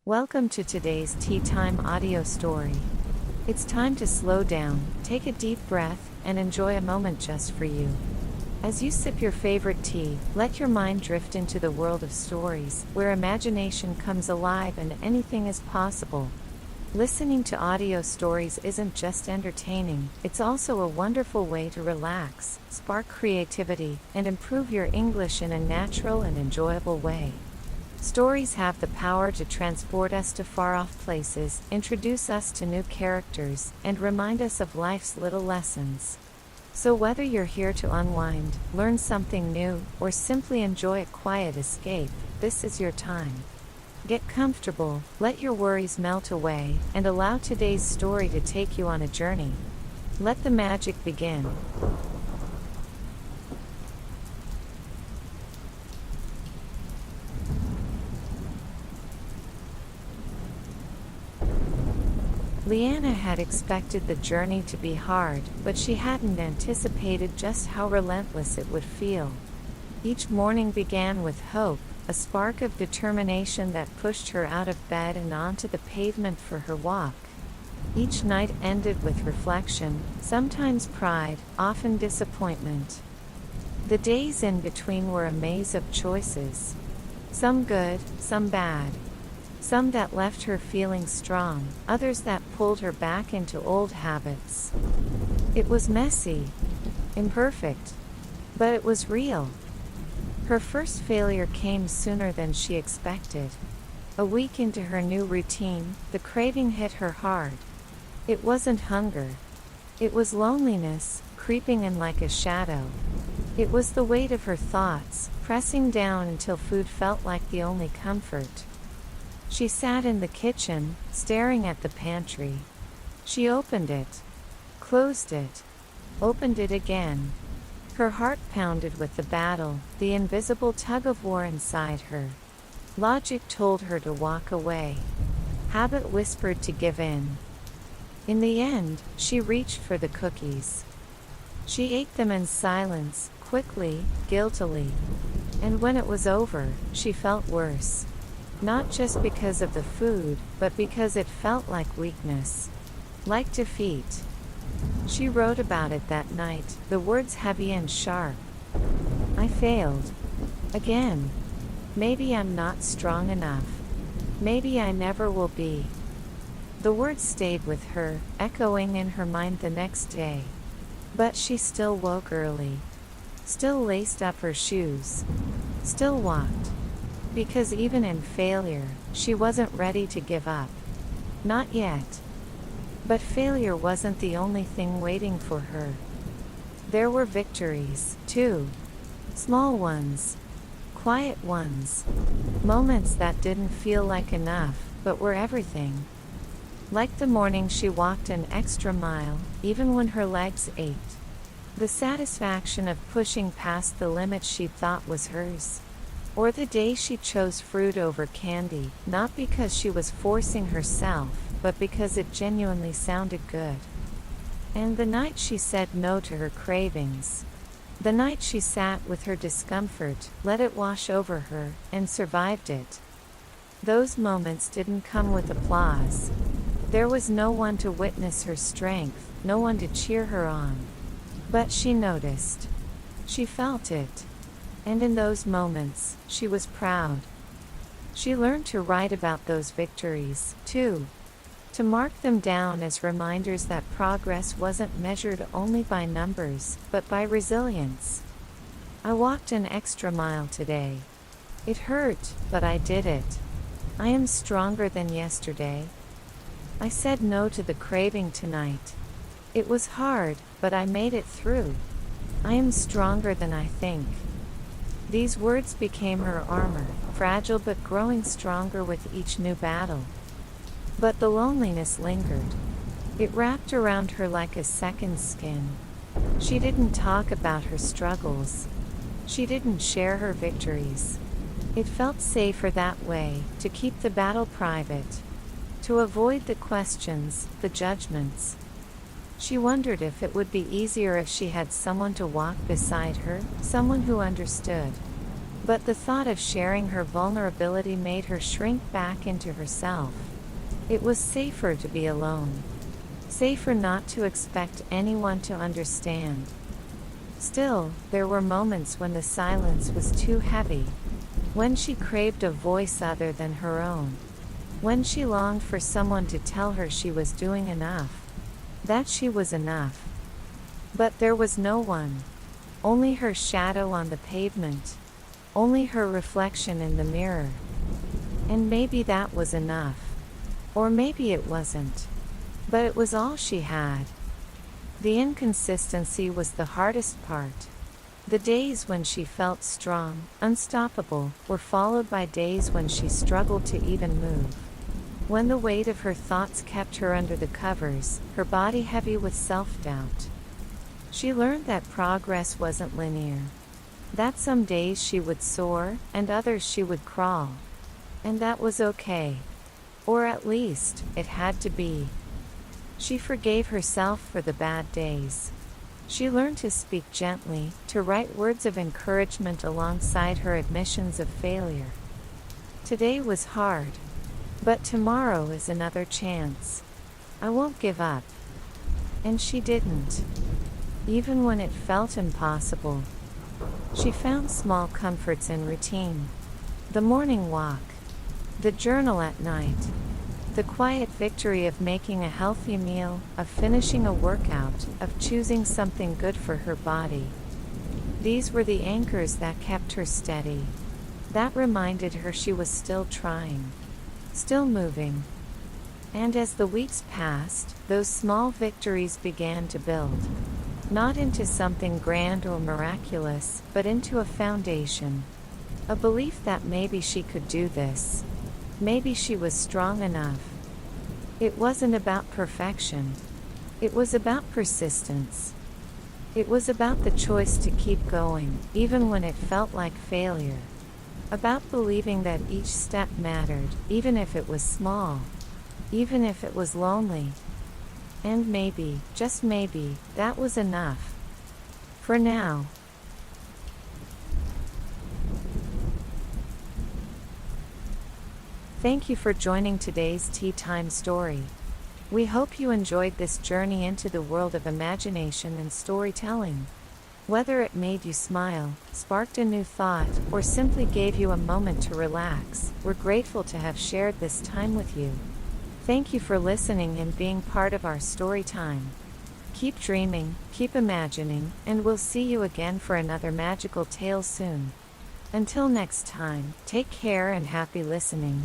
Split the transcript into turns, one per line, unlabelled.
Welcome to today's Tea Time audio story. It's time to slow down, take a deep breath, and enjoy a moment just for you. As you sip your favorite tea, let your mind drift into the world of stories, where imagination comes alive and anything is possible. Listening to audio stories isn't just entertaining, it's also a wonderful way to relax, spark creativity, and improve your English in a natural and enjoyable way. Stories have the power to transport us to far-off places, introduce us to new characters, and remind us of life's little lessons. So whether you're here to unwind, learn something new, or simply enjoy a quiet escape, this is your time. Get comfortable, let your worries melt away, and allow today's story to take you on a journey. Let the magic begin. Leanna had expected the journey to be hard, but she hadn't anticipated just how relentless it would feel. Each morning began with hope, a spark of determination that pushed her out of bed and onto the pavement for her walk. Each night ended with reflection, sometimes pride, often disappointment. The days in between were a maze of choices. Some good, some bad. Some that left her feeling strong, others that pulled her back into old habits. It was messy, imperfect, but it was real. Her first failure came sooner than she expected. A week into her new routine, the craving hit her hard. It wasn't hunger. It was loneliness, creeping in like a shadow. It was the weight of her thoughts, pressing down until food felt like the only comfort. She sat in the kitchen, staring at the pantry. She opened it, closed it, opened it again. Her heart pounded with the battle, the invisible tug-of-war inside her. Logic told her to walk away. Habit whispered to give in. In the end, she reached for the cookies. She ate them in silence, quickly, guiltily. And when it was over, she felt worse. Not just because of the food, but because it felt like weakness. Like defeat. She wrote about it that night, the words heavy and sharp. I failed. Again. Maybe I'm not strong enough. Maybe I never will be. The words stayed with her, echoing in her mind the next day. But she still woke early. Still laced up her shoes. Still walked. Because even in failure, she wasn't ready to give up. Not yet. But failure wasn't the only thing waiting for her. There were victories, too. Small ones. Quiet ones. Moments that didn't feel like enough, but were everything. Like the morning she walked an extra mile, even when her legs ached. The satisfaction of pushing past the limit she thought was hers. Or the day she chose fruit over candy, not because she was forcing herself, but because it genuinely sounded good. And the night she said no to her cravings. The night she sat with her discomfort, let it wash over her, and survived it. Those moments didn't come with applause. There was no one to witness her strength, no one to cheer her on. But she noticed. She felt it. And in those moments, she was proud. She learned to write about those victories, too. To mark them down as reminders that progress wasn't measured only by numbers, but by resilience. I walked an extra mile today. It hurt, but I did it. I am stronger than yesterday. I said no to the craving tonight. It was hard, but I made it through. I am stronger than I think. These words became her armor, fragile but growing stronger with each new battle. But the loneliness lingered. It wrapped around her like a second skin. She didn't talk about her struggles. She didn't share her victories. It felt safer that way, to keep the battle private. To avoid the questions, the judgments. She wondered if it would be easier if she had someone to walk beside her, someone who understood. But the thought of sharing her vulnerability made her shrink back into herself. It was safer to be alone. Safer not to expect anyone to understand. Still, there were moments when the silence was too heavy. When she craved a voice other than her own. When she longed for someone to tell her she was doing enough. That she was enough. But there was no one. Only her shadow on the pavement. Only her reflection in the mirror. And maybe that was enough. Or maybe it wasn't. But it was all she had. The inconsistency was the hardest part. The days when she felt strong, unstoppable, were followed by days when she struggled to even move. When the weight of her thoughts kept her under the covers, her body heavy with self-doubt. She learned that progress wasn't linear. That some days she would soar, and others she would crawl. And that was okay. Or at least, it had to be. She forgave herself for the bad days. She learned to speak gently, to write words of encouragement alongside her admissions of failure. Today was hard. But tomorrow is another chance. I won't give up. And she didn't. Even when it felt impossible. She found small comforts in routine. The morning walk. The journal at night. The quiet victory of making a healthy meal, of finishing a workout, of choosing something good for her body. These were the anchors that kept her steady. That reminded her she was still trying. Still moving. And as the weeks passed, those small victories began to build. Not into something grand or miraculous, but into a foundation. A belief that maybe she could do this. Maybe she was strong enough. It wasn't about perfection. It was about persistence. It was about the choice to keep going, even when it felt like failure. About believing that each step mattered, even if it was small. Even if it was lonely. And maybe, just maybe, that was enough. For now. Thank you for joining today's Tea Time story. We hope you enjoyed this journey into the world of imagination and storytelling. Whether it made you smile, sparked a new thought, or simply gave you a moment to relax, we're grateful to have shared this time with you. Thank you for listening and being part of our story time. Keep dreaming, keep imagining, and we'll see you again for another magical tale soon. Until next time, take care and happy listening.